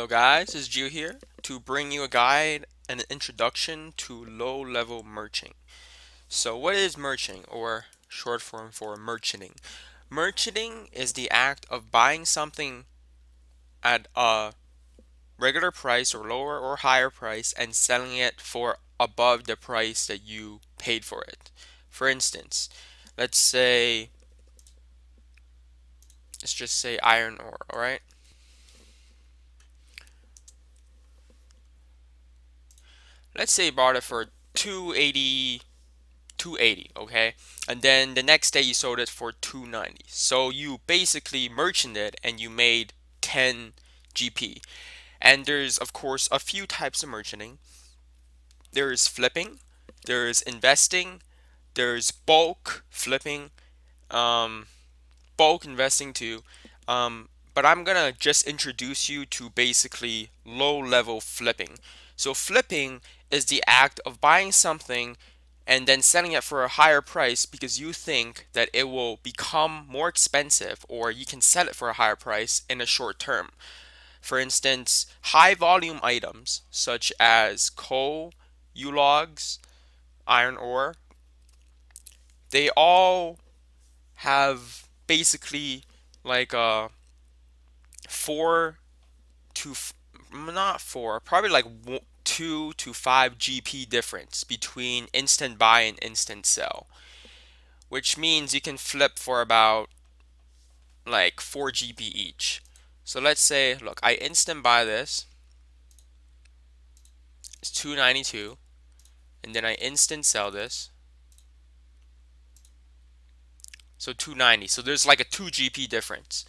Hello guys, it's Gio here to bring you a guide and an introduction to low-level merching. So what is merching, or short form for merchanting? Merchanting is the act of buying something at a regular price or lower or higher price and selling it for above the price that you paid for it. For instance, let's say let's just say iron ore, all right? Let's say you bought it for 280, okay? And then the next day you sold it for 290. So you basically merchanted it and you made 10 GP. And there's of course a few types of merchanting. There's flipping, there's investing, there's bulk flipping, um, bulk investing too. But I'm gonna just introduce you to basically low level flipping. So flipping is the act of buying something and then selling it for a higher price because you think that it will become more expensive or you can sell it for a higher price in a short term. For instance, high volume items such as coal, U-logs, iron ore, they all have basically like a 4 to not 4, probably like 2 to 5 GP difference between instant buy and instant sell, which means you can flip for about like 4 GP each. So let's say, look, I instant buy this, it's 292, and then I instant sell this, so 290. So there's like a 2 GP difference.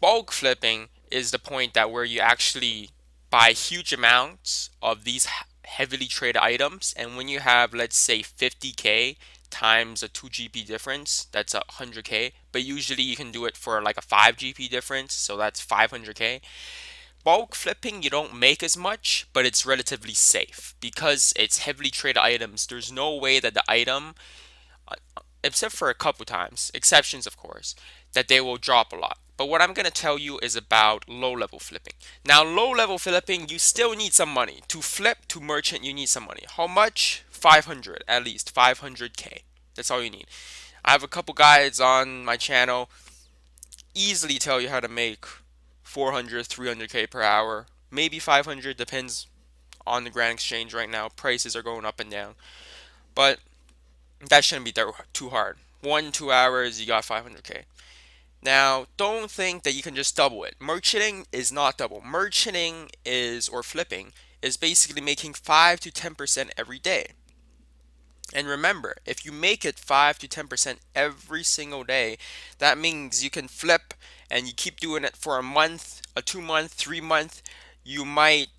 Bulk flipping is the point that where you actually buy huge amounts of these heavily traded items, and when you have, let's say, 50k times a 2 GP difference, that's 100k, but usually you can do it for like a 5 GP difference, so that's 500k. Bulk flipping, you don't make as much, but it's relatively safe because it's heavily traded items. There's no way that the item, except for a couple times, exceptions of course, that they will drop a lot. But what I'm going to tell you is about low level flipping. Now, low level flipping, you still need some money. To flip to merchant, you need some money. How much? 500, at least 500k. That's all you need. I have a couple guides on my channel, easily tell you how to make 400, 300k per hour, maybe 500, depends on the Grand Exchange right now. Prices are going up and down. But that shouldn't be too hard. 1, 2 hours, you got 500k. Now, don't think that you can just double it. Merchanting is not double. Merchanting is, or flipping, is basically making 5 to 10% every day. And remember, if you make it 5 to 10% every single day, that means you can flip and you keep doing it for a month, a 2 month, 3 month, you might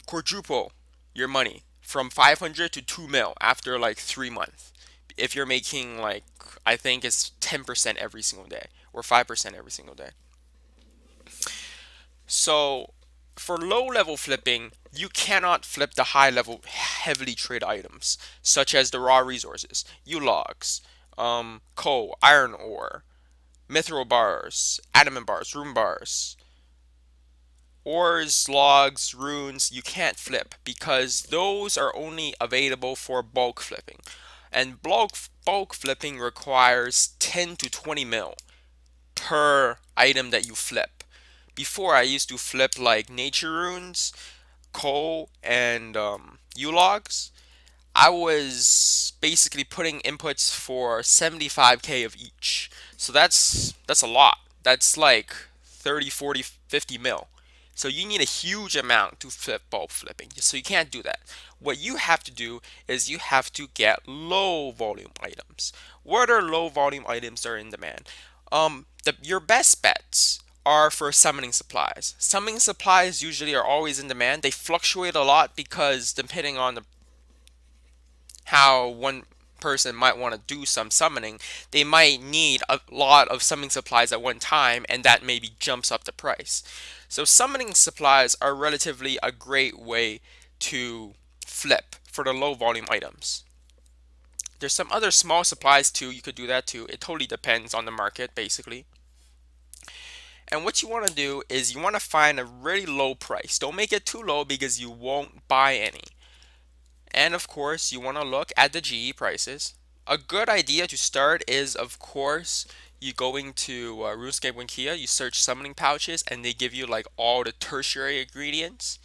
quadruple your money from 500 to 2 mil after like 3 months. If you're making like, I think it's 10% every single day or 5% every single day. So for low level flipping, you cannot flip the high level heavily traded items such as the raw resources, U-logs, coal, iron ore, mithril bars, adamant bars, rune bars, ores, logs, runes. You can't flip because those are only available for bulk flipping. And bulk flipping requires 10 to 20 mil per item that you flip. Before, I used to flip like nature runes, coal, and U-logs. I was basically putting inputs for 75k of each. So that's a lot. That's like 30, 40, 50 mil. So you need a huge amount to flip bulk flipping. So you can't do that. What you have to do is you have to get low volume items. What are low volume items that are in demand? Your best bets are for summoning supplies. Summoning supplies usually are always in demand. They fluctuate a lot because depending on how one person might want to do some summoning, they might need a lot of summoning supplies at one time, and that maybe jumps up the price. So summoning supplies are relatively a great way to flip for the low volume items. There's some other small supplies too, you could do that too. It totally depends on the market basically. And what you want to do is you want to find a really low price. Don't make it too low because you won't buy any. And of course, you want to look at the GE prices. A good idea to start is, of course, you going to Runescape Wikia, you search summoning pouches, and they give you like all the tertiary ingredients.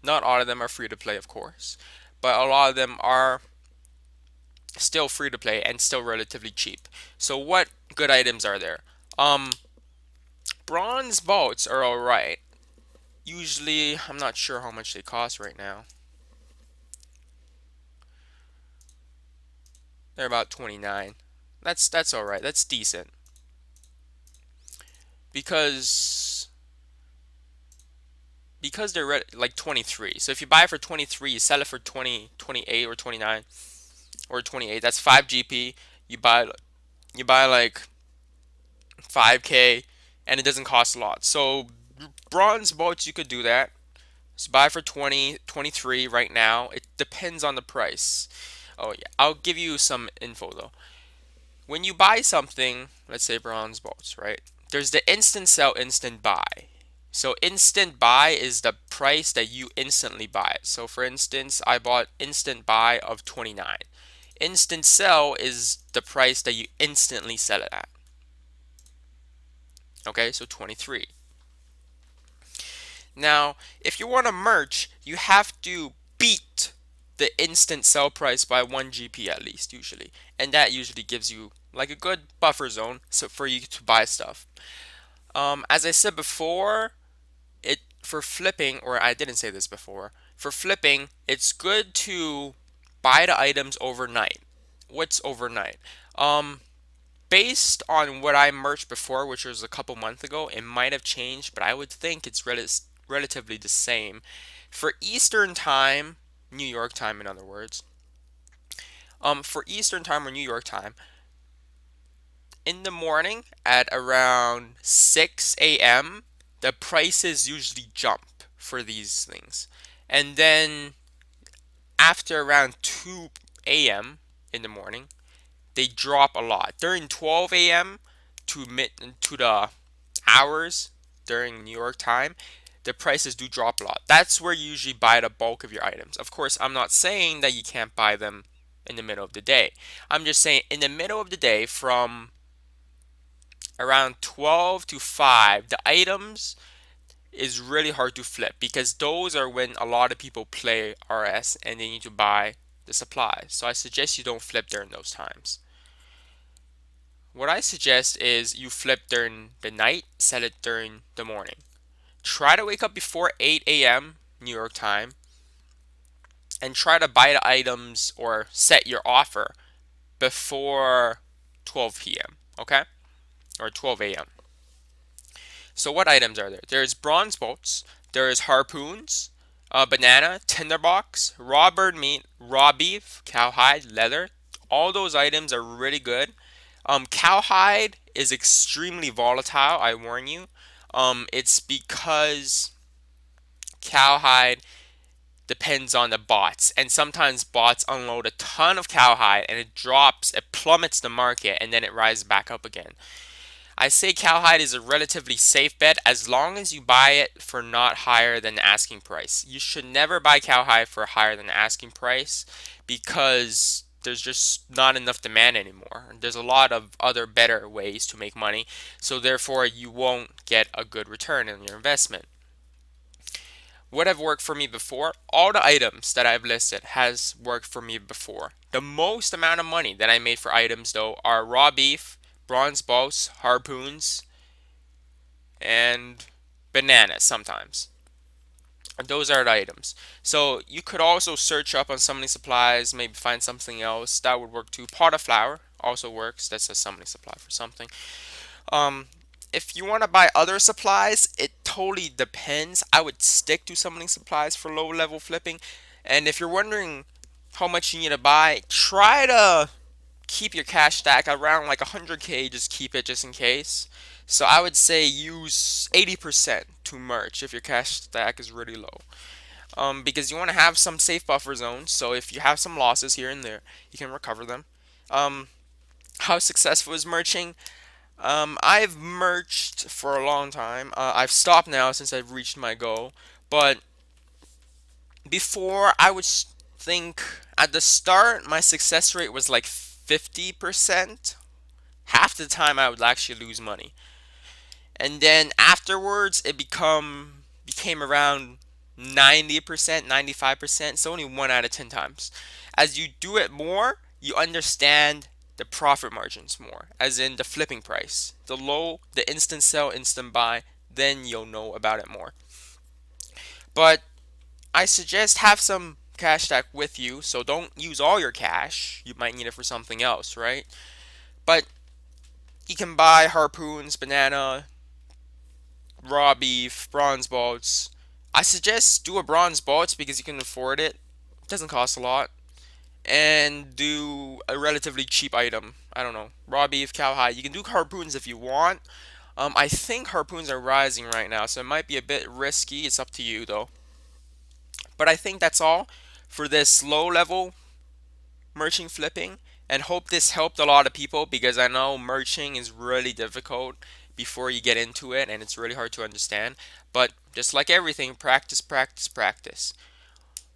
Not all of them are free to play, of course, but a lot of them are still free to play and still relatively cheap. So what good items are there? Um, Bronze bolts are alright. Usually, I'm not sure how much they cost right now. They're about 29. That's all right. That's decent because they're like 23. So if you buy it for 23, you sell it for 20, 28 or 29 or 28. That's 5 GP. You buy like 5k and it doesn't cost a lot. So bronze boats you could do that. So buy for 20, 23 right now. It depends on the price. Oh yeah, I'll give you some info though. When you buy something, let's say bronze bolts, right? There's the instant sell, instant buy. So instant buy is the price that you instantly buy it. So for instance, I bought instant buy of 29. Instant sell is the price that you instantly sell it at. Okay, so 23. Now, if you want to merge, you have to beat the instant sell price by 1 GP at least, usually. And that usually gives you like a good buffer zone so for you to buy stuff. As I said before, it for flipping, or I didn't say this before, for flipping, it's good to buy the items overnight. What's overnight? Um, Based on what I merged before, which was a couple months ago, it might have changed, but I would think it's relatively the same. For Eastern time, New York time, in other words, for Eastern time or New York time, in the morning at around 6 a.m., the prices usually jump for these things. And then after around 2 a.m. in the morning, they drop a lot. During 12 a.m. to the hours during New York time, the prices do drop a lot. That's where you usually buy the bulk of your items. Of course, I'm not saying that you can't buy them in the middle of the day. I'm just saying in the middle of the day from around 12 to 5, the items is really hard to flip because those are when a lot of people play RS and they need to buy the supplies. So I suggest you don't flip during those times. What I suggest is you flip during the night, sell it during the morning. Try to wake up before 8 a.m. New York time and try to buy the items or set your offer before 12 p.m. Okay? Or 12 a.m. So what items are there? There's bronze bolts, there's harpoons, banana, tinderbox, raw bird meat, raw beef, cowhide, leather. All those items are really good. Cowhide is extremely volatile, I warn you. It's because cowhide depends on the bots, and sometimes bots unload a ton of cowhide and it plummets the market, and then it rises back up again. I say cowhide is a relatively safe bet as long as you buy it for not higher than the asking price. You should never buy cowhide for higher than the asking price because there's just not enough demand anymore. There's a lot of other better ways to make money, so therefore you won't get a good return on your investment. What have worked for me before? All the items that I've listed has worked for me before. The most amount of money that I made for items though are raw beef, bronze bolts, harpoons, and bananas sometimes. And those are the items. So you could also search up on summoning supplies, maybe find something else. That would work too. Pot of flour also works. That's a summoning supply for something. Um, if you want to buy other supplies, it totally depends. I would stick to summoning supplies for low level flipping. And if you're wondering how much you need to buy, try to keep your cash stack around like 100k. Just keep it just in case. So I would say use 80% to merge if your cash stack is really low. Because you want to have some safe buffer zones. So if you have some losses here and there, you can recover them. How successful is merching? I've merged for a long time. I've stopped now since I've reached my goal. But before, I would think at the start, my success rate was like 50%. Half the time, I would actually lose money. And then afterwards, it became around 90%, 95%. So only 1 out of 10 times. As you do it more, you understand the profit margins more, as in the flipping price. The low, the instant sell, instant buy, then you'll know about it more. But I suggest have some cash stack with you, so don't use all your cash. You might need it for something else, right? But you can buy harpoons, banana, raw beef, bronze bolts. I suggest do a bronze bolts because you can afford it. It doesn't cost a lot. And do a relatively cheap item. I don't know, raw beef, cowhide. You can do harpoons if you want. I think harpoons are rising right now, so it might be a bit risky. It's up to you though. But I think that's all for this low level merching flipping, and hope this helped a lot of people because I know merching is really difficult before you get into it and it's really hard to understand. But just like everything, practice, practice, practice.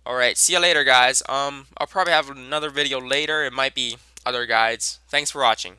All right, see you later, guys. I'll probably have another video later. It might be other guides. Thanks for watching.